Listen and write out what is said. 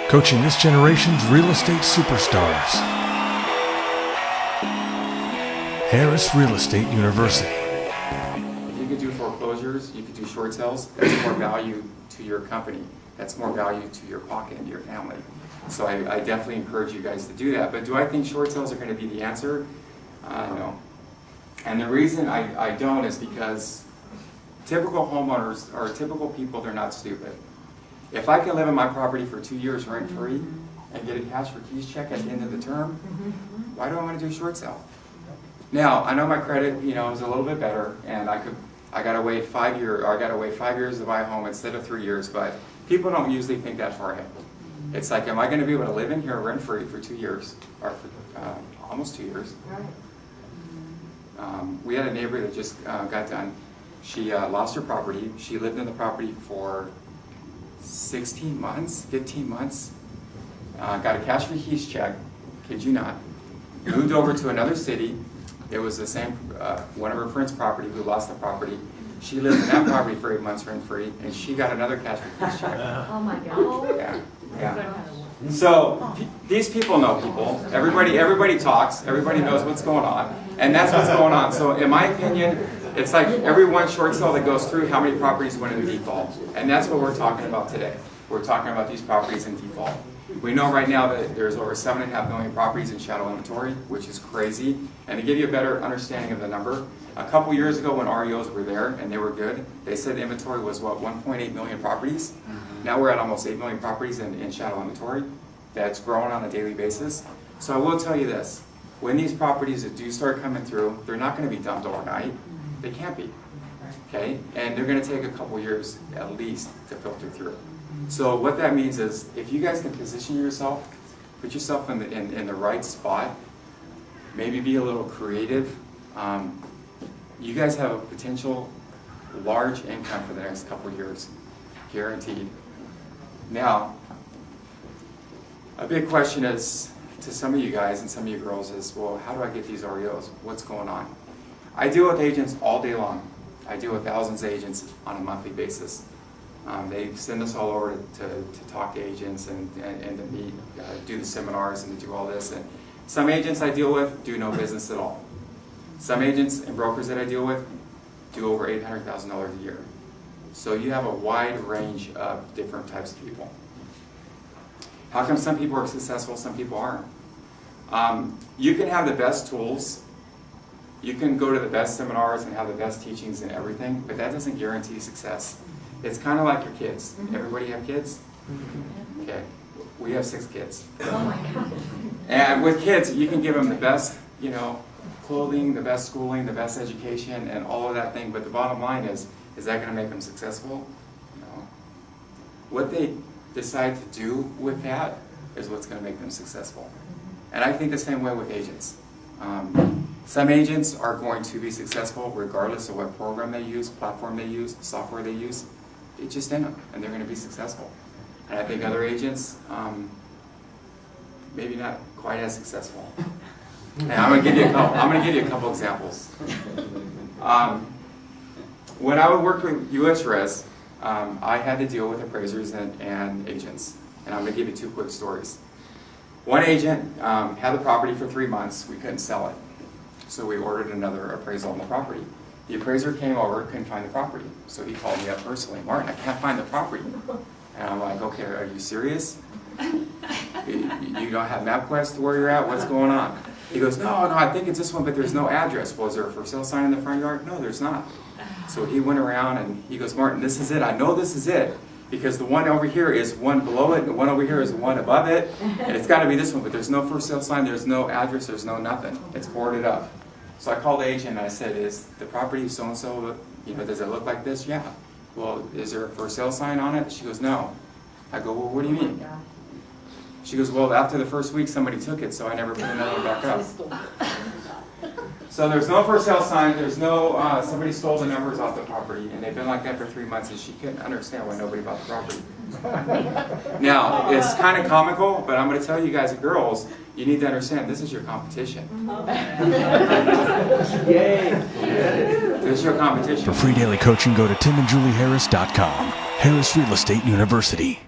coaching this generation's real estate superstars. Harris Real Estate University. If you could do foreclosures, you could do short sales, that's more value to your company. That's more value to your pocket and your family. So I definitely encourage you guys to do that. But do I think short sales are going to be the answer? No. And the reason I don't is because typical homeowners or typical people, they're not stupid. If I can live in my property for 2 years rent-free and get a cash for keys check at the end of the term, why do I want to do a short sale? Now, I know my credit, is a little bit better, and I got to wait 5 years, or I got to wait 5 years to buy a home instead of 3 years, but people don't usually think that far ahead. It's like, am I going to be able to live in here rent-free for 2 years, or for almost 2 years? We had a neighbor that just got done. She lost her property. She lived in the property for 16 months, 15 months. Got a cash for keys check, kid you not. Moved over to another city. It was the same, one of her friends' property who lost the property. She lived in that property for 8 months rent-free, and she got another cash for keys check. Oh my God. Yeah. So these people know people. Everybody talks. Everybody knows what's going on, and that's what's going on. So in my opinion, it's like every one short sale that goes through, how many properties went into default, and that's what we're talking about today. We're talking about these properties in default. We know right now that there's over 7.5 million properties in shadow inventory, which is crazy. And to give you a better understanding of the number, a couple years ago when REOs were there and they were good, they said the inventory was, 1.8 million properties? Now we're at almost 8 million properties in shadow inventory. That's growing on a daily basis. So I will tell you this, when these properties that do start coming through, they're not going to be dumped overnight. They can't be, okay? And they're going to take a couple years at least to filter through. So what that means is, if you guys can position yourself, put yourself in the right spot, maybe be a little creative, you guys have a potential large income for the next couple of years, guaranteed. Now, a big question is, to some of you guys and some of you girls is, well, how do I get these REOs? What's going on? I deal with agents all day long. I deal with thousands of agents on a monthly basis. They send us all over to talk to agents and to meet, do the seminars and to do all this. And some agents I deal with do no business at all. Some agents and brokers that I deal with do over $800,000 a year. So you have a wide range of different types of people. How come some people are successful, some people aren't? You can have the best tools. You can go to the best seminars and have the best teachings and everything, but that doesn't guarantee success. It's kind of like your kids. Everybody have kids? Okay. We have 6 kids. Oh my God. And with kids, you can give them the best, clothing, the best schooling, the best education, and all of that thing. But the bottom line is that going to make them successful? No. What they decide to do with that is what's going to make them successful. And I think the same way with agents. Some agents are going to be successful regardless of what program they use, platform they use, software they use. It's just in them, and they're going to be successful. And I think other agents, maybe not quite as successful. And I'm going to give you a couple examples. When I would work with US Res, I had to deal with appraisers and agents. And I'm going to give you 2 quick stories. One agent had the property for 3 months. We couldn't sell it. So we ordered another appraisal on the property. The appraiser came over, couldn't find the property. So he called me up personally, Martin, I can't find the property. And I'm like, okay, are you serious? You don't have MapQuest where you're at? What's going on? He goes, no, I think it's this one, but there's no address. Was there a for sale sign in the front yard? No, there's not. So he went around and he goes, Martin, this is it. I know this is it. Because the one over here is one below it, and the one over here is the one above it, and it's got to be this one, but there's no for sale sign, there's no address, there's no nothing. It's boarded up. So I called the agent and I said, is the property so-and-so, does it look like this? Yeah. Well, is there a for sale sign on it? She goes, no. I go, well, what do you mean? She goes, well, after the first week somebody took it, so I never put another one back up. So there's no for sale sign, there's no, somebody stole the numbers off the property, and they've been like that for 3 months, and she couldn't understand why nobody bought the property. Now, it's kind of comical, but I'm going to tell you guys and girls, you need to understand, this is your competition. Yay! This is your competition. For free daily coaching, go to timandjulieharris.com. Harris Real Estate University.